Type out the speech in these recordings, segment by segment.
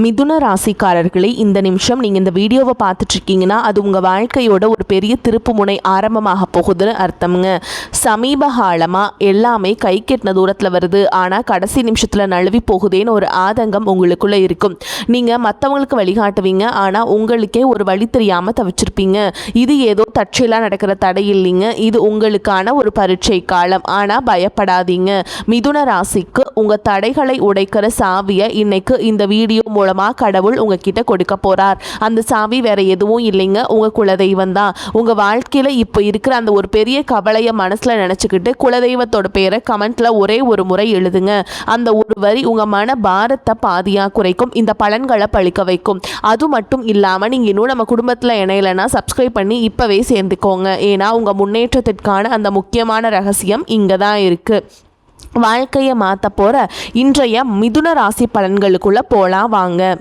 மிதுன ராசிக்காரர்களே, இந்த நிமிஷம் நீங்கள் இந்த வீடியோவை பார்த்துட்ருக்கீங்கன்னா அது உங்கள் வாழ்க்கையோட ஒரு பெரிய திருப்பு முனை ஆரம்பமாக போகுதுன்னு அர்த்தம்ங்க. சமீப காலமாக எல்லாமே கை கெட்டின தூரத்தில் வருது, ஆனால் கடைசி நிமிஷத்தில் நழுவி போகுதேன்னு ஒரு ஆதங்கம் உங்களுக்குள்ளே இருக்கும். நீங்கள் மற்றவங்களுக்கு வழிகாட்டுவீங்க, ஆனால் உங்களுக்கே ஒரு வழி தெரியாமல் தவிச்சிருப்பீங்க. இது ஏதோ தற்செயலாக நடக்கிற தடை இல்லைங்க, இது உங்களுக்கான ஒரு பரீட்சை காலம். ஆனால் பயப்படாதீங்க. மிதுன ராசிக்கு உங்கள் தடைகளை உடைக்கிற சாவியை இன்னைக்கு இந்த வீடியோ மூலமாக கடவுள் உங்ககிட்ட கொடுக்க போகிறார். அந்த சாவி வேற எதுவும் இல்லைங்க, உங்கள் குலதெய்வம் தான். உங்கள் வாழ்க்கையில் இப்போ இருக்கிற அந்த ஒரு பெரிய கவலையை மனசில் நினச்சிக்கிட்டு குலதெய்வத்தோட பேரை கமெண்ட்டில் ஒரே ஒரு முறை எழுதுங்க. அந்த ஒரு வரி உங்கள் மன பாரத்தை பாதியாக குறைக்கும், இந்த பலன்களை பழிக்க வைக்கும். அது மட்டும் இல்லாமல் நீங்கள் இன்னும் நம்ம குடும்பத்தில் இணையலைன்னா சப்ஸ்கிரைப் பண்ணி இப்போவே சேர்ந்துக்கோங்க. ஏன்னா உங்கள் முன்னேற்றத்திற்கான அந்த முக்கியமான ரகசியம் இங்கே தான் இருக்குது. வாழ்க்கையை மாற்ற போகிற இன்றைய மிதுன ராசி பலன்களுக்குள்ளே போகலாம் வாங்க.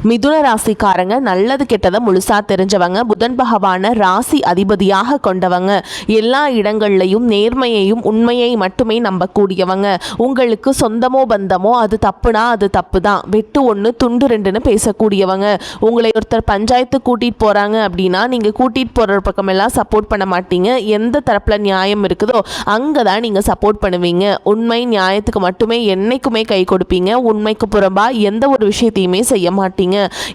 மிதுன ராசிக்காரங்க நல்லது கெட்டதை முழுசா தெரிஞ்சவங்க, புதன் பகவான ராசி அதிபதியாக கொண்டவங்க, எல்லா இடங்கள்லையும் நேர்மையையும் உண்மையை மட்டுமே நம்பக்கூடியவங்க. உங்களுக்கு சொந்தமோ பந்தமோ அது தப்புனா அது தப்பு தான், வெட்டு ஒன்று துண்டு ரெண்டுன்னு பேசக்கூடியவங்க. உங்களை ஒருத்தர் பஞ்சாயத்து கூட்டிகிட்டு போகிறாங்க அப்படின்னா நீங்கள் கூட்டிகிட்டு போகிற பக்கமெல்லாம் சப்போர்ட் பண்ண மாட்டீங்க. எந்த தரப்பில் நியாயம் இருக்குதோ அங்கே தான் நீங்கள் சப்போர்ட் பண்ணுவீங்க. உண்மை நியாயத்துக்கு மட்டுமே என்னைக்குமே கை கொடுப்பீங்க. உண்மைக்கு புறம்பா எந்த ஒரு விஷயத்தையுமே செய்ய மாட்டீங்க.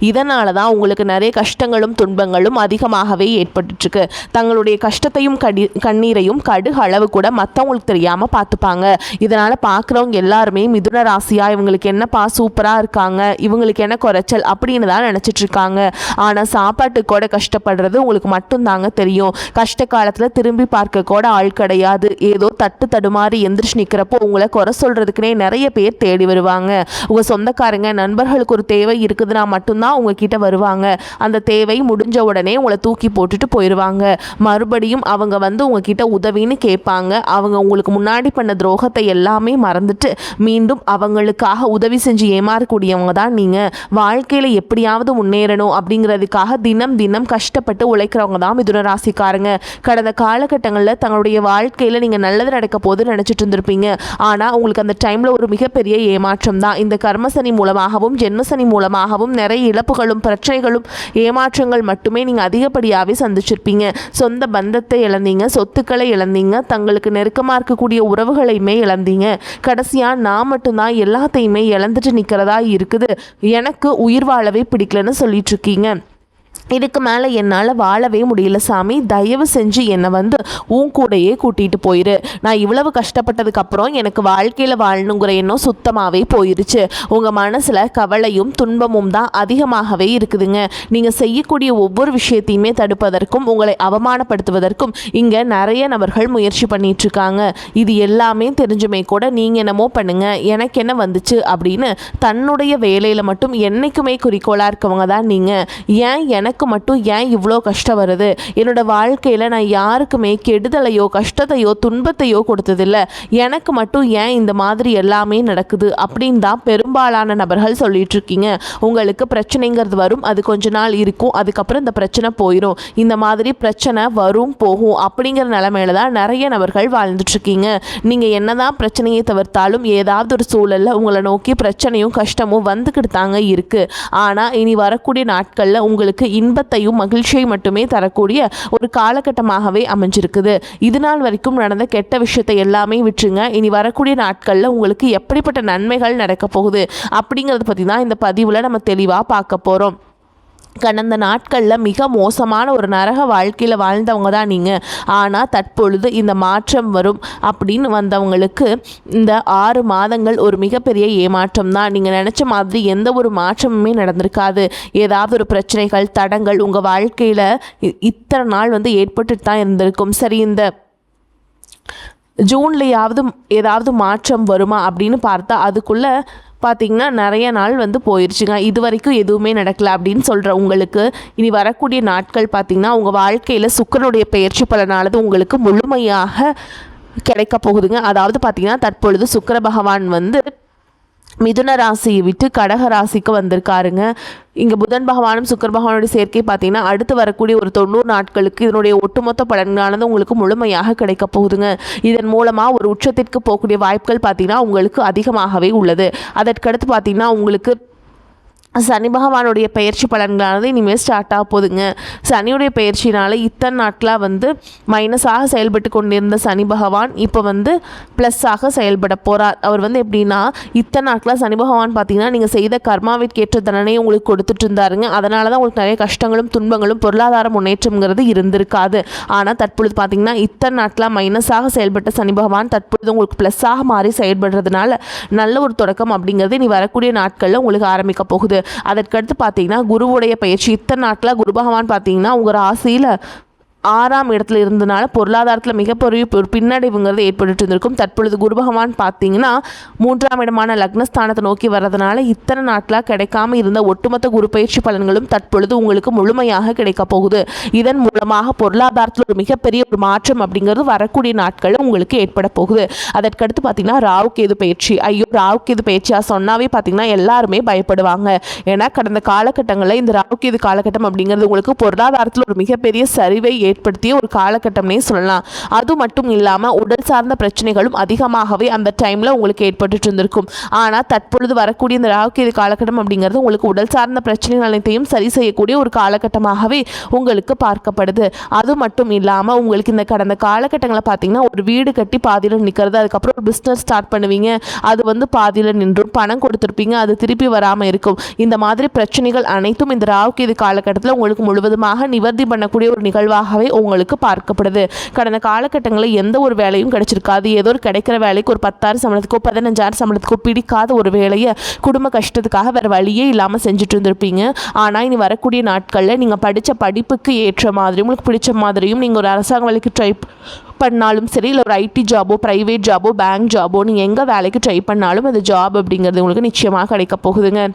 இதனால தான் உங்களுக்கு நிறைய கஷ்டங்களும் துன்பங்களும் அதிகமாகவே ஏற்பட்டுருக்கு. தங்களுடைய கஷ்டத்தையும் கண்ணீரையும் கடுகு அளவு கூட மற்றவங்களுக்கு தெரியாமல் பார்த்துப்பாங்க. இதனால் பார்க்குறவங்க எல்லாருமே மிதுன ராசியா இவங்களுக்கு என்னப்பா சூப்பராக இருக்காங்க, இவங்களுக்கு என்ன குறைச்சல் அப்படின்னு தான் நினச்சிட்டு இருக்காங்க. ஆனால் சாப்பாட்டுக்கு கூட கஷ்டப்படுறது உங்களுக்கு மட்டும்தாங்க தெரியும். கஷ்ட காலத்தில் திரும்பி பார்க்க கூட ஆள் கிடையாது. ஏதோ தட்டு தடுமாறி எந்திரிச்சு நிற்கிறப்போ உங்களை குறை சொல்கிறதுக்குனே நிறைய பேர் தேடி வருவாங்க. உங்கள் சொந்தக்காரங்க நண்பர்களுக்கு ஒரு தேவை இருக்குதுன்னா மட்டும்தான் உங்ககிட்ட வருவாங்க. அந்த தேவை முடிஞ்ச உடனே உங்களை தூக்கி போட்டுட்டு போயிடுவாங்க. மறுபடியும் அவங்க வந்து உங்ககிட்ட உதவின்னு கேட்பாங்க. அவங்க உங்களுக்கு முன்னாடி பண்ண துரோகத்தை எல்லாமே மறந்துட்டு மீண்டும் அவங்களுக்காக உதவி செஞ்சு ஏமாறக்கூடியவங்க தான் நீங்கள். வாழ்க்கையில் எப்படியாவது முன்னேறணும் அப்படிங்கிறதுக்காக தினம் தினம் கஷ்டப்பட்டு உழைக்கிறவங்க தான் மிதுன ராசிக்காரங்க. கடந்த காலகட்டங்களில் தங்களுடைய வாழ்க்கையில் நீங்கள் நல்லது நடக்க போது நினச்சிட்டு இருந்திருப்பீங்க. ஆனால் உங்களுக்கு அந்த டைமில் ஒரு மிகப்பெரிய ஏமாற்றம் தான். இந்த கர்மசனி மூலமாகவும் ஜென்மசனி மூலமாகவும் நிறைய இழப்புகளும் பிரச்சனைகளும் ஏமாற்றங்கள் மட்டுமே நீங்கள் அதிகப்படியாகவே சந்திச்சிருப்பீங்க. சொந்த பந்தத்தை இழந்தீங்க, சொத்துக்களை இழந்தீங்க, தங்களுக்கு நெருக்கமாக இருக்கக்கூடிய உறவுகளையுமே இழந்தீங்க. கடைசியாக நான் மட்டும்தான் எல்லாத்தையுமே இழந்துட்டு நிற்கிறதா இருக்குது, எனக்கு உயிர் வாழவே பிடிக்கலன்னு சொல்லிட்டு இருக்கீங்க. இதுக்கு மேலே என்னால் வாழவே முடியல சாமி, தயவு செஞ்சு என்னை வந்து உன் கூடையே கூட்டிகிட்டு போயிரு. நான் இவ்வளவு கஷ்டப்பட்டதுக்கப்புறம் எனக்கு வாழ்க்கையில் வாழணுங்கிற எண்ணம் சுத்தமாகவே போயிருச்சு. உங்கள் மனசில் கவலையும் துன்பமும் தான் அதிகமாகவே இருக்குதுங்க. நீங்கள் செய்யக்கூடிய ஒவ்வொரு விஷயத்தையுமே தடுப்பதற்கும் உங்களை அவமானப்படுத்துவதற்கும் இங்கே நிறைய நபர்கள் முயற்சி பண்ணிகிட்ருக்காங்க. இது எல்லாமே தெரிஞ்சுமே கூட நீங்கள் என்னமோ பண்ணுங்க, எனக்கு என்ன வந்துச்சு அப்படின்னு தன்னுடைய வேலையில் மட்டும் என்றைக்குமே குறிக்கோளாக இருக்கவங்க தான் நீங்கள். எனக்கு மட்டும் ஏன் இவ்வளோ கஷ்டம் வருது, என்னோட வாழ்க்கையில் நான் யாருக்குமே கெடுதலையோ கஷ்டத்தையோ துன்பத்தையோ கொடுத்ததில்லை, எனக்கு மட்டும் ஏன் இந்த மாதிரி எல்லாமே நடக்குது அப்படின்னு தான் பெரும்பாலான நபர்கள் சொல்லிட்டு இருக்கீங்க. உங்களுக்கு பிரச்சனைங்கிறது வரும், அது கொஞ்ச நாள் இருக்கும், அதுக்கப்புறம் இந்த பிரச்சனை போயிடும். இந்த மாதிரி பிரச்சனை வரும் போகும் அப்படிங்கிற நிலைமையில தான் நிறைய நபர்கள் வாழ்ந்துட்டுருக்கீங்க. நீங்கள் என்னதான் பிரச்சனையை தவிர்த்தாலும் ஏதாவது ஒரு சூழலில் உங்களை நோக்கி பிரச்சனையும் கஷ்டமும் வந்துக்கிட்டு தாங்க இருக்குது. ஆனால் இனி வரக்கூடிய நாட்களில் உங்களுக்கு இன்பத்தையும் மகிழ்ச்சியை மட்டுமே தரக்கூடிய ஒரு காலகட்டமாகவே அமைஞ்சிருக்குது. இது நாள் வரைக்கும் நடந்த கெட்ட விஷயத்தை எல்லாமே விட்டுருங்க. இனி வரக்கூடிய நாட்களில் உங்களுக்கு எப்படிப்பட்ட நன்மைகள் நடக்க போகுது அப்படிங்கிறத பற்றி தான் இந்த பதிவில் நம்ம தெளிவாக பார்க்க போகிறோம். கடந்த நாட்களில் மிக மோசமான ஒரு நரக வாழ்க்கையில் வாழ்ந்தவங்க தான் நீங்கள். ஆனால் தற்பொழுது இந்த மாற்றம் வரும் அப்படின்னு வந்தவங்களுக்கு இந்த 6 மாதங்கள் ஒரு மிகப்பெரிய ஏமாற்றம் தான். நீங்கள் நினச்ச மாதிரி எந்த ஒரு மாற்றமுமே நடந்திருக்காது. ஏதாவது ஒரு பிரச்சனைகள் தடங்கள் உங்கள் வாழ்க்கையில் இத்தனை நாள் வந்து ஏற்பட்டுட்டு தான் இருந்திருக்கும். சரி, இந்த ஜூன்லையாவது ஏதாவது மாற்றம் வருமா அப்படின்னு பார்த்தா அதுக்குள்ளே பார்த்திங்கன்னா நிறைய நாள் வந்து போயிடுச்சுங்க. இது வரைக்கும் எதுவுமே நடக்கலை அப்படின்னு சொல்கிற உங்களுக்கு இனி வரக்கூடிய நாட்கள் பார்த்திங்கன்னா உங்கள் வாழ்க்கையில் சுக்கிரனுடைய பெயர்ச்சி பலனானது உங்களுக்கு முழுமையாக கிடைக்க போகுதுங்க. அதாவது பார்த்திங்கன்னா தற்பொழுது சுக்கிர பகவான் வந்து மிதுன ராசியை விட்டு கடக ராசிக்கு வந்திருக்காருங்க. இங்கே புதன் பகவானும் சுக்கிர பகவானுடைய சேர்க்கை பார்த்தீங்கன்னா அடுத்து வரக்கூடிய ஒரு 90 நாட்களுக்கு இதனுடைய ஒட்டுமொத்த பலன்களானது உங்களுக்கு முழுமையாக கிடைக்க போகுதுங்க. இதன் மூலமாக ஒரு உச்சத்திற்கு போகக்கூடிய வாய்ப்புகள் பார்த்தீங்கன்னா உங்களுக்கு அதிகமாகவே உள்ளது. அதற்கடுத்து பார்த்தீங்கன்னா உங்களுக்கு சனி பகவானுடைய பயிற்சி பலன்களானது இனிமேல் ஸ்டார்ட் ஆக போகுதுங்க. சனியுடைய பயிற்சினால் இத்தனை நாட்களாக மைனஸாக செயல்பட்டு கொண்டிருந்த சனி பகவான் இப்போ ப்ளஸ்ஸாக செயல்பட போகிறார். அவர் எப்படின்னா, இத்தனை நாட்களாக சனி பகவான் பார்த்தீங்கன்னா நீங்கள் செய்த கர்மாவிற்கேற்ற தண்டனையை உங்களுக்கு கொடுத்துட்டு இருந்தாருங்க. அதனால தான் உங்களுக்கு நிறைய கஷ்டங்களும் துன்பங்களும் பொருளாதார முன்னேற்றம்ங்கிறது இருந்திருக்காது. ஆனால் தற்பொழுது பார்த்தீங்கன்னா இத்தனை நாட்களாக மைனஸாக செயல்பட்ட சனி பகவான் தற்பொழுது உங்களுக்கு ப்ளஸ்ஸாக மாறி செயல்படுறதுனால நல்ல ஒரு தொடக்கம் அப்படிங்கிறது இனி வரக்கூடிய நாட்களில் உங்களுக்கு ஆரம்பிக்க போகுது. அதற்கடுத்து பார்த்தீங்கன்னா குருவுடைய பயிற்சி இத்தனை நாட்களாக குரு பகவான் பார்த்தீங்கன்னா உங்கள் ராசியில் 6ஆம் இடத்துல இருந்தனால பொருளாதாரத்தில் மிகப்பெரிய ஒரு பின்னடைவுங்கிறது ஏற்பட்டு இருந்திருக்கும். தற்பொழுது குரு பகவான் பார்த்தீங்கன்னா 3ஆம் இடமான லக்னஸ்தானத்தை நோக்கி வர்றதுனால இத்தனை நாட்களாக கிடைக்காம இருந்த ஒட்டுமொத்த குரு பயிற்சி பலன்களும் தற்பொழுது உங்களுக்கு முழுமையாக கிடைக்க போகுது. இதன் மூலமாக பொருளாதாரத்தில் ஒரு மிகப்பெரிய ஒரு மாற்றம் அப்படிங்கிறது வரக்கூடிய நாட்களில் உங்களுக்கு ஏற்பட போகுது. அதற்கடுத்து பார்த்தீங்கன்னா ராகு கேது பயிற்சி. ஐயோ, ராகு கேது பயிற்சியாக சொன்னாவே பார்த்தீங்கன்னா எல்லாருமே பயப்படுவாங்க. ஏன்னா கடந்த காலகட்டங்களில் இந்த ராகு கேது காலகட்டம் அப்படிங்கிறது உங்களுக்கு பொருளாதாரத்தில் ஒரு மிகப்பெரிய சரிவை ஏற்படுத்திய ஒரு காலகட்டம்னே சொல்லலாம். அது மட்டும் இல்லாமல் உடல் சார்ந்த பிரச்சனைகளும் அதிகமாகவே அந்த டைமில் உங்களுக்கு ஏற்பட்டு இருந்திருக்கும். ஆனால் தற்பொழுது வரக்கூடிய இந்த ராகுகேது காலகட்டம் அப்படிங்கிறது உங்களுக்கு உடல் சார்ந்த பிரச்சனைகள் அனைத்தையும் சரி செய்யக்கூடிய ஒரு காலகட்டமாகவே உங்களுக்கு பார்க்கப்படுது. அது மட்டும் இல்லாமல் உங்களுக்கு இந்த கடந்த காலகட்டங்களை பார்த்தீங்கன்னா ஒரு வீடு கட்டி பாதியில் நிற்கிறது, அதுக்கப்புறம் ஒரு பிஸ்னஸ் ஸ்டார்ட் பண்ணுவீங்க, அது பாதியில் நின்றும் பணம் கொடுத்துருப்பீங்க, அது திருப்பி வராமல் இருக்கும். இந்த மாதிரி பிரச்சனைகள் அனைத்தும் இந்த ராகுகேது காலகட்டத்தில் உங்களுக்கு முழுவதுமாக நிவர்த்தி பண்ணக்கூடிய ஒரு நிகழ்வாக உங்களுக்கு பார்க்கப்படுது. கடந்த காலகட்டங்களில் எந்த ஒரு வேலையும் கிடைச்சிருக்காது. ஏதோ ஒரு கிடைக்கிற வேலைக்கு ஒரு 10,000 சம்பளத்துக்கோ 15,000 சம்பளத்துக்கோ பிடிக்காத ஒரு வேலையை குடும்ப கஷ்டத்துக்காக வேறு வழியே இல்லாமல் செஞ்சுட்டு இருந்திருப்பீங்க. ஆனால் இனி வரக்கூடிய நாட்களில் நீங்கள் படித்த படிப்புக்கு ஏற்ற மாதிரியும் உங்களுக்கு பிடிச்ச மாதிரியும் நீங்கள் ஒரு அரசாங்க வேலைக்கு ட்ரை பண்ணாலும் சரி, இல்லை ஒரு ஐடி ஜாபோ ப்ரைவேட் ஜாபோ பேங்க் ஜாபோ நீங்கள் எங்கே வேலைக்கு ட்ரை பண்ணாலும் அந்த ஜாப் அப்படிங்கிறது உங்களுக்கு நிச்சயமாக கிடைக்க போகுதுங்க.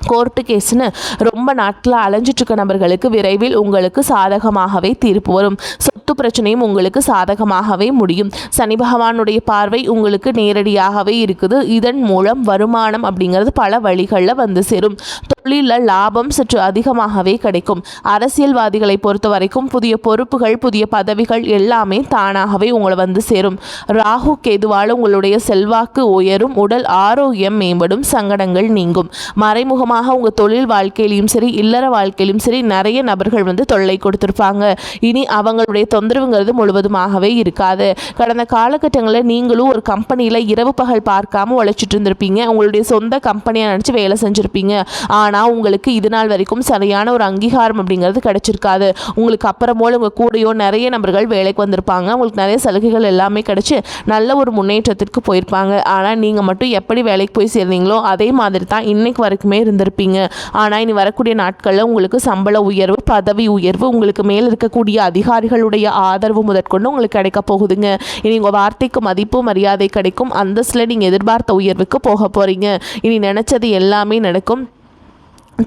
கோர்ட்டு கேஸ்னு ரொம்ப நாட்களாக அலைஞ்சிட்ருக்க நபர்களுக்கு விரைவில் உங்களுக்கு சாதகமாகவே தீர்ப்பு வரும். சொத்து பிரச்சனையும் உங்களுக்கு சாதகமாகவே முடியும். சனி பகவானுடைய பார்வை உங்களுக்கு நேரடியாகவே இருக்குது. இதன் மூலம் வருமானம் அப்படிங்கிறது பல வழிகளில் சேரும். தொழிலில் லாபம் சற்று அதிகமாகவே கிடைக்கும். அரசியல்வாதிகளை பொறுத்த வரைக்கும் புதிய பொறுப்புகள் புதிய பதவிகள் எல்லாமே தானாகவே உங்களை சேரும். ராகு கேதுவால் உங்களுடைய செல்வாக்கு உயரும், உடல் ஆரோக்கியம் மேம்படும், சங்கடங்கள் நீங்கும். மறைமுகமாக உங்கள் தொழில் வாழ்க்கையிலும் சரி இல்லற வாழ்க்கையிலும் சரி நிறைய நபர்கள் தொல்லை கொடுத்துருப்பாங்க. இனி அவங்களுடைய தொந்தரவுங்கிறது முழுவதுமாகவே இருக்காது. கடந்த காலகட்டங்களில் நீங்களும் ஒரு கம்பெனியில் இரவு பகல் பார்க்காம உழைச்சிட்டு இருந்திருப்பீங்க. உங்களுடைய சொந்த கம்பெனியாக நினச்சி வேலை செஞ்சுருப்பீங்க. ஆனால் உங்களுக்கு இது நாள் வரைக்கும் சரியான ஒரு அங்கீகாரம் அப்படிங்கிறது கிடைச்சிருக்காது. உங்களுக்கு அப்புறமோல உங்கள் கூடையோ நிறைய நபர்கள் வேலைக்கு வந்திருப்பாங்க. உங்களுக்கு நிறைய சலுகைகள் எல்லாமே கிடைச்சி நல்ல ஒரு முன்னேற்றத்திற்கு போயிருப்பாங்க. ஆனால் நீங்கள் மட்டும் எப்படி வேலைக்கு போய் சேர்ந்தீங்களோ அதே மாதிரி தான் இன்னைக்கு வரைக்குமே இருந்திருப்பீங்க. ஆனால் இனி வரக்கூடிய நாட்களில் உங்களுக்கு சம்பள உயர்வு பதவி உயர்வு உங்களுக்கு மேல் இருக்கக்கூடிய அதிகாரிகளுடைய ஆதரவு முதற்கொண்டு உங்களுக்கு கிடைக்க போகுதுங்க. இனி உங்கள் வார்த்தைக்கு மதிப்பு மரியாதை கிடைக்கும். அந்தஸ்தில் நீங்கள் எதிர்பார்த்த உயர்வுக்கு போக போகிறீங்க. இனி நினச்சது எல்லாமே நடக்கும்.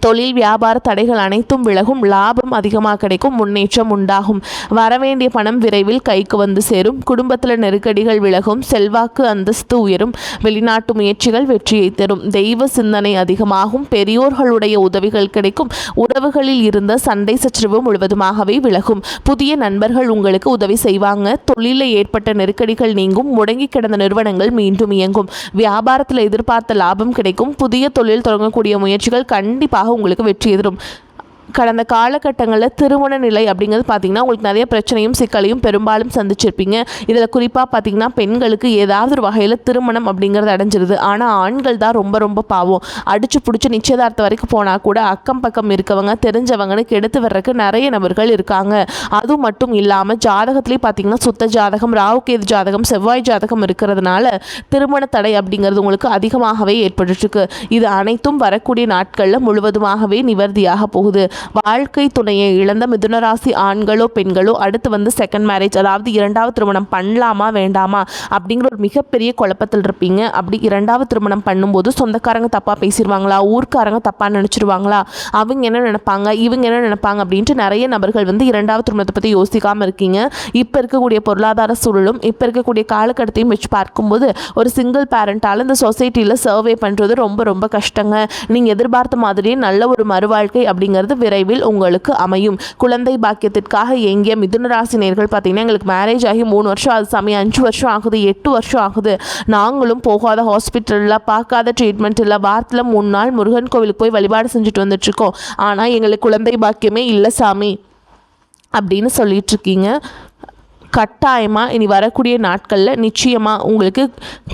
தொழில் வியாபார தடைகள் அனைத்தும் விலகும். லாபம் அதிகமாக கிடைக்கும். முன்னேற்றம் உண்டாகும். வரவேண்டிய பணம் விரைவில் கைக்கு சேரும். குடும்பத்தில் நெருக்கடிகள் விலகும். செல்வாக்கு அந்தஸ்து உயரும். வெளிநாட்டு முயற்சிகள் வெற்றியை தரும். தெய்வ சிந்தனை அதிகமாகும். பெரியோர்களுடைய உதவிகள் கிடைக்கும். உறவுகளில் இருந்த சண்டை சச்சரவு முழுவதுமாகவே விலகும். புதிய நண்பர்கள் உங்களுக்கு உதவி செய்வாங்க. தொழிலில் ஏற்பட்ட நெருக்கடிகள் நீங்கும். முடங்கி கிடந்த நிறுவனங்கள் மீண்டும் இயங்கும். வியாபாரத்தில் எதிர்பார்த்த லாபம் கிடைக்கும். புதிய தொழில் தொடங்கக்கூடிய முயற்சிகள் கண்டிப்பாக உங்களுக்கு வெற்றி எதிரும். கடந்த காலகட்டங்களில் திருமண நிலை அப்படிங்கிறது பார்த்திங்கன்னா உங்களுக்கு நிறைய பிரச்சனையும் சிக்கலையும் பெரும்பாலும் சந்திச்சிருப்பீங்க. இதில் குறிப்பாக பார்த்திங்கன்னா பெண்களுக்கு ஏதாவது ஒரு வகையில் திருமணம் அப்படிங்கிறது அடைஞ்சிருது. ஆனால் ஆண்கள் தான் ரொம்ப ரொம்ப பாவம். அடிச்சு பிடிச்சி நிச்சயதார்த்தம் வரைக்கும் போனால் கூட அக்கம் பக்கம் இருக்கவங்க தெரிஞ்சவங்கன்னு கெடுத்து வர்றதுக்கு நிறைய நபர்கள் இருக்காங்க. அது மட்டும் இல்லாமல் ஜாதகத்துலேயே பார்த்திங்கன்னா சுத்த ஜாதகம் ராகுகேது ஜாதகம் செவ்வாய் ஜாதகம் இருக்கிறதுனால திருமண தடை அப்படிங்கிறது உங்களுக்கு அதிகமாகவே ஏற்பட்டுருக்கு. இது அனைத்தும் வரக்கூடிய நாட்களில் முழுவதுமாகவே நிவர்த்தியாக போகுது. வாழ்க்கை துணையை இழந்த மிதுனராசி ஆண்களோ பெண்களோ அடுத்து செகண்ட் மேரேஜ் அதாவது இரண்டாவது திருமணம் பண்ணலாமா வேண்டாமா அப்படிங்கிற ஒரு மிகப்பெரிய குழப்பத்தில் இருப்பீங்க. அப்படி இரண்டாவது திருமணம் பண்ணும்போது சொந்தக்காரங்க தப்பாக பேசிடுவாங்களா, ஊர்க்காரங்க தப்பாக நினச்சிருவாங்களா, அவங்க என்ன நினைப்பாங்க இவங்க என்ன நினைப்பாங்க அப்படின்ட்டு நிறைய நபர்கள் இரண்டாவது திருமணத்தை பற்றி யோசிக்காமல் இருக்கீங்க. இப்போ இருக்கக்கூடிய பொருளாதார சூழலும் இப்போ இருக்கக்கூடிய காலகட்டத்தையும் வச்சு பார்க்கும்போது ஒரு சிங்கிள் பேரண்டால் இந்த சொசைட்டியில் சர்வே பண்ணுறது ரொம்ப ரொம்ப கஷ்டங்க. நீங்கள் எதிர்பார்த்த மாதிரியே நல்ல ஒரு மறுவாழ்க்கை அப்படிங்கிறது விரைவில் உங்களுக்கு அமையும். குழந்தை பாக்கியத்திற்காக எங்கிய மிதுன ராசி நேயர்கள் பார்த்தீங்கன்னா, எங்களுக்கு மேரேஜ் ஆகி 3 வருஷம் ஆகுது சாமி, 5 வருஷம் ஆகுது, 8 வருஷம் ஆகுது, நாங்களும் போகாத ஹாஸ்பிட்டலில் பார்க்காத ட்ரீட்மெண்ட் இல்லை, வாரத்தில் 3 நாள் முருகன் கோவிலுக்கு போய் வழிபாடு செஞ்சுட்டு வந்துட்டுருக்கோம், ஆனால் எங்களுக்கு குழந்தை பாக்கியமே இல்லை சாமி அப்படின்னு சொல்லிட்டு இருக்கீங்க. கட்டாயமாக இனி வரக்கூடிய நாட்களில் நிச்சயமாக உங்களுக்கு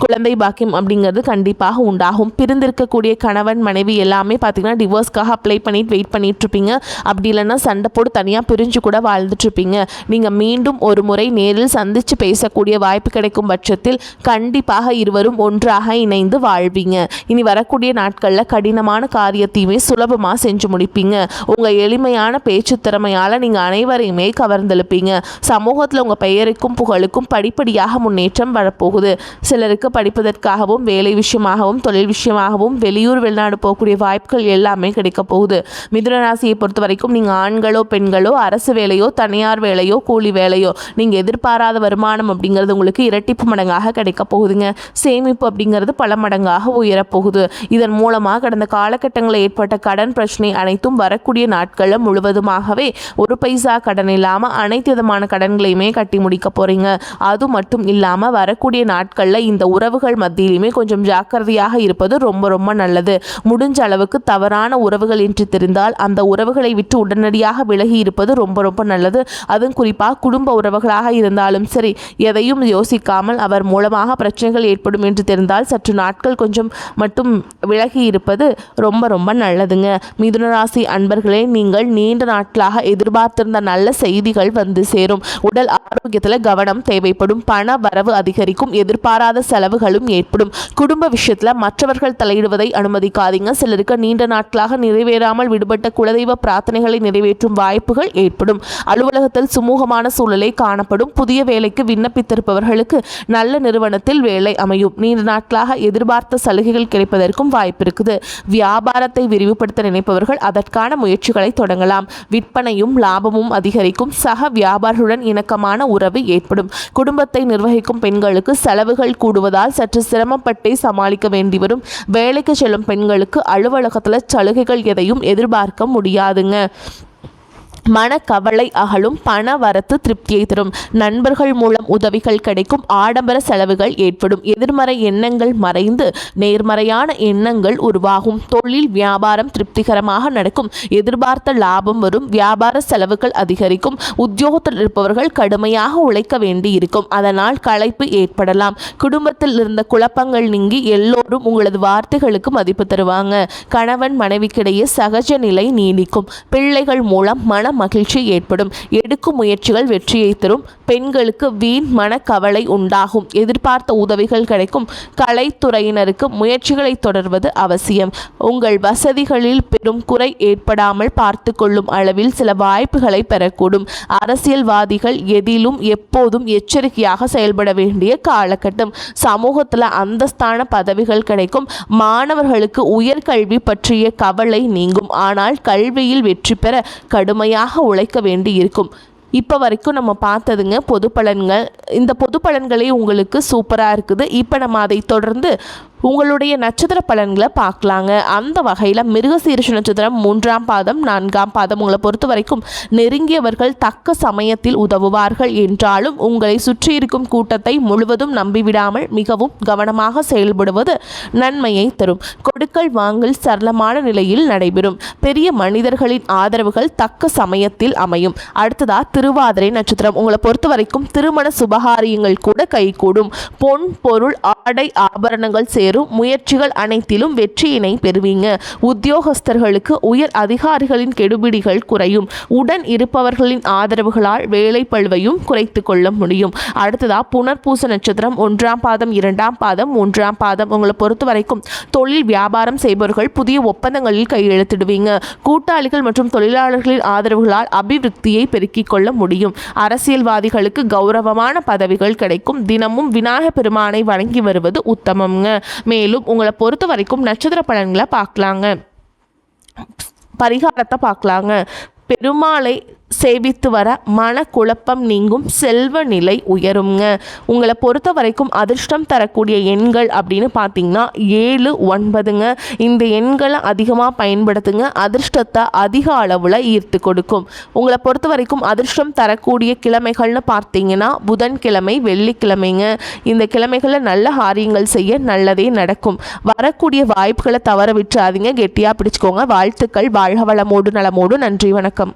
குழந்தை பாக்கியம் அப்படிங்கிறது கண்டிப்பாக உண்டாகும். பிரிந்திருக்கக்கூடிய கணவன் மனைவி எல்லாமே பார்த்திங்கன்னா டிவோர்ஸ்க்காக அப்ளை பண்ணிட்டு வெயிட் பண்ணிகிட்ருப்பீங்க. அப்படி இல்லைன்னா சண்டை போட்டு தனியாக பிரிஞ்சு கூட வாழ்ந்துட்டுருப்பீங்க. நீங்கள் மீண்டும் ஒரு முறை நேரில் சந்தித்து பேசக்கூடிய வாய்ப்பு கிடைக்கும் பட்சத்தில் கண்டிப்பாக இருவரும் ஒன்றாக இணைந்து வாழ்வீங்க. இனி வரக்கூடிய நாட்களில் கடினமான காரியத்தையுமே சுலபமாக செஞ்சு முடிப்பீங்க. உங்கள் எளிமையான பேச்சு திறமையால் நீங்கள் அனைவரையுமே கவர்ந்தெழுப்பீங்க. சமூகத்தில் உங்கள் பெயருக்கும் புகழுக்கும் படிப்படியாக முன்னேற்றம் வரப்போகுது. சிலருக்கு படிப்பதற்காகவும் வேலை விஷயமாகவும் தொழில் விஷயமாகவும் வெளியூர் வெளிநாடு போகக்கூடிய வாய்ப்புகள் எல்லாமே கிடைக்க போகுது. மிதுன ராசியை பொறுத்த வரைக்கும் நீங்கள் ஆண்களோ பெண்களோ அரசு வேலையோ தனியார் வேலையோ கூலி வேலையோ நீங்கள் எதிர்பாராத வருமானம் அப்படிங்கிறது உங்களுக்கு இரட்டிப்பு மடங்காக கிடைக்க போகுதுங்க. சேமிப்பு அப்படிங்கிறது பல மடங்காக உயரப்போகுது. இதன் மூலமாக கடந்த காலகட்டங்களில் ஏற்பட்ட கடன் பிரச்சனை அனைத்தும் வரக்கூடிய நாட்களில் முழுவதுமாகவே ஒரு பைசா கடன் இல்லாமல் அனைத்து விதமான கடன்களையுமே கட்டி முடிக்க போறீங்க. அது மட்டும் இல்லாமல் வரக்கூடிய நாட்களில் இந்த உறவுகள் மத்தியிலுமே கொஞ்சம் ஜாக்கிரதையாக இருப்பது ரொம்ப ரொம்ப நல்லது. முடிஞ்ச அளவுக்கு தவறான உறவுகள் என்று தெரிந்தால் அந்த உறவுகளை விட்டு உடனடியாக விலகி இருப்பது ரொம்ப ரொம்ப நல்லது. அதுவும் குறிப்பாக குடும்ப உறவுகளாக இருந்தாலும் சரி, எதையும் யோசிக்காமல் அவர் மூலமாக பிரச்சனைகள் ஏற்படும் என்று தெரிந்தால் சற்று நாட்கள் கொஞ்சம் மட்டும் விலகி இருப்பது ரொம்ப ரொம்ப நல்லதுங்க. மிதுன ராசி அன்பர்களே, நீங்கள் நீண்ட நாட்களாக எதிர்பார்த்திருந்த நல்ல செய்திகள் வந்து சேரும். உடல் ஆரோக்கியத்தில் கவனம் தேவைப்படும். பண வரவு அதிகரிக்கும். எதிர்பாராத செலவுகளும் ஏற்படும். குடும்ப விஷயத்தில் மற்றவர்கள் தலையிடுவதை அனுமதிக்காதீங்க. சிலருக்கு நீண்ட நாட்களாக நிறைவேறாமல் விடுபட்ட குலதெய்வ பிரார்த்தனைகளை நிறைவேற்றும் வாய்ப்புகள் ஏற்படும். அலுவலகத்தில் சுமூகமான சூழலை காணப்படும். புதிய வேலைக்கு விண்ணப்பித்திருப்பவர்களுக்கு நல்ல நிறுவனத்தில் வேலை அமையும். நீண்ட நாட்களாக எதிர்பார்த்த சலுகைகள் கிடைப்பதற்கும் வாய்ப்பு இருக்குது. வியாபாரத்தை விரிவுபடுத்த நினைப்பவர்கள் அதற்கான முயற்சிகளை தொடங்கலாம். விற்பனையும் லாபமும் அதிகரிக்கும். சக வியாபாரிகளுடன் இணக்கமான உறவு ஏற்படும். குடும்பத்தை நிர்வகிக்கும் பெண்களுக்கு செலவுகள் கூடுவதால் சற்று சிரமப்பட்டே சமாளிக்க வேண்டி வரும். வேலைக்கு செல்லும் பெண்களுக்கு அலுவலகத்தில் சலுகைகள் எதையும் எதிர்பார்க்க முடியாதுங்க. மனக்கவலை அகலும். பண வரத்து திருப்தியை தரும். நண்பர்கள் மூலம் உதவிகள் கிடைக்கும். ஆடம்பர செலவுகள் ஏற்படும். எதிர்மறை எண்ணங்கள் மறைந்து நேர்மறையான எண்ணங்கள் உருவாகும். தொழில் வியாபாரம் திருப்திகரமாக நடக்கும். எதிர்பார்த்த லாபம் வரும். வியாபார செலவுகள் அதிகரிக்கும். உத்தியோகத்தில் இருப்பவர்கள் கடுமையாக உழைக்க வேண்டி இருக்கும். அதனால் களைப்பு ஏற்படலாம். குடும்பத்தில் இருந்த குழப்பங்கள் நீங்கி எல்லோரும் உங்களது வார்த்தைகளுக்கு மதிப்பு தருவாங்க. கணவன் மனைவிக்கிடையே சகஜ நிலை நீடிக்கும். பிள்ளைகள் மூலம் மன மகிழ்ச்சி ஏற்படும். எடுக்கும் முயற்சிகள் வெற்றியை தரும். பெண்களுக்கு வீண் மனக்கவலை உண்டாகும். எதிர்பார்த்த உதவிகள் கிடைக்கும். கலைத்துறையினருக்கு முயற்சிகளை தொடர்வது அவசியம். உங்கள் வசதிகளில் பெரும் குறை ஏற்படாமல் பார்த்து கொள்ளும் அளவில் சில வாய்ப்புகளை பெறக்கூடும். அரசியல்வாதிகள் எதிலும் எப்போதும் எச்சரிக்கையாக செயல்பட வேண்டிய காலகட்டம். சமூகத்தில் அந்தஸ்தான பதவிகள் கிடைக்கும். மாணவர்களுக்கு உயர்கல்வி பற்றிய கவலை நீங்கும். ஆனால் கல்வியில் வெற்றி பெற கடுமையாக உழைக்க வேண்டி இருக்கும். இப்போ வரைக்கும் நம்ம பார்த்ததுங்க பொது பலன்கள். இந்த பொது பலன்களே உங்களுக்கு சூப்பராக இருக்குது. இப்போ நம்ம அதை தொடர்ந்து உங்களுடைய நட்சத்திர பலன்களை பார்க்கலாங்க. அந்த வகையில் மிருகசீரிஷ நட்சத்திரம் 3ஆம் பாதம் 4ஆம் பாதம் உங்களை பொறுத்த வரைக்கும் நெருங்கியவர்கள் தக்க சமயத்தில் உதவுவார்கள் என்றாலும் உங்களை சுற்றி இருக்கும் கூட்டத்தை முழுவதும் நம்பிவிடாமல் மிகவும் கவனமாக செயல்படுவது நன்மையை தரும். கொடுக்கல் வாங்கல் சரளமான நிலையில் நடைபெறும். பெரிய மனிதர்களின் ஆதரவுகள் தக்க சமயத்தில் அமையும். அடுத்ததா திருவாதிரை நட்சத்திரம் உங்களை பொறுத்த வரைக்கும் திருமண சுபகாரியங்கள் கூட கைகூடும். பொன் பொருள் ஆடை ஆபரணங்கள் முயற்சிகள் அனைத்திலும் வெற்றியினை பெறுவீங்க. உத்தியோகஸ்தர்களுக்கு உயர் அதிகாரிகளின் கெடுபிடிகள் குறையும். உடன் இருப்பவர்களின் ஆதரவுகளால் வேலை பழுவையும் குறைத்து கொள்ள முடியும். அடுத்ததா புனர்பூச நட்சத்திரம் 1ஆம் பாதம் 2ஆம் பாதம் 3ஆம் பாதம் உங்களை பொறுத்த வரைக்கும் தொழில் வியாபாரம் செய்பவர்கள் புதிய ஒப்பந்தங்களில் கையெழுத்திடுவீங்க. கூட்டாளிகள் மற்றும் தொழிலாளர்களின் ஆதரவுகளால் அபிவிருத்தியை பெருக்கிக் கொள்ள முடியும். அரசியல்வாதிகளுக்கு கௌரவமான பதவிகள் கிடைக்கும். தினமும் விநாயகப் பெருமானை வணங்கி வருவது உத்தமம்ங்க. மேலும் உங்களை பொறுத்த வரைக்கும் நட்சத்திர பலன்களை பார்க்கலாங்க. பரிகாரத்தை பார்க்கலாங்க. பெருமாளை சேவித்து வர மனக்குழப்பம் நீங்கும், செல்வ நிலை உயருங்க. உங்களை பொறுத்த வரைக்கும் அதிர்ஷ்டம் தரக்கூடிய எண்கள் அப்படின்னு பார்த்தீங்கன்னா 7, 9ங்க. இந்த எண்களை அதிகமாக பயன்படுத்துங்க, அதிர்ஷ்டத்தை அதிக அளவில் ஈர்த்து கொடுக்கும். உங்களை பொறுத்த வரைக்கும் அதிர்ஷ்டம் தரக்கூடிய கிழமைகள்னு பார்த்தீங்கன்னா புதன்கிழமை, வெள்ளிக்கிழமைங்க. இந்த கிழமைகளில் நல்ல காரியங்கள் செய்ய நல்லதே நடக்கும். வரக்கூடிய வாய்ப்புகளை தவற விட்டுறாதீங்க, கெட்டியாக பிடிச்சுக்கோங்க. வாழ்த்துக்கள். வாழ்க வளமோடு நலமோடு. நன்றி, வணக்கம்.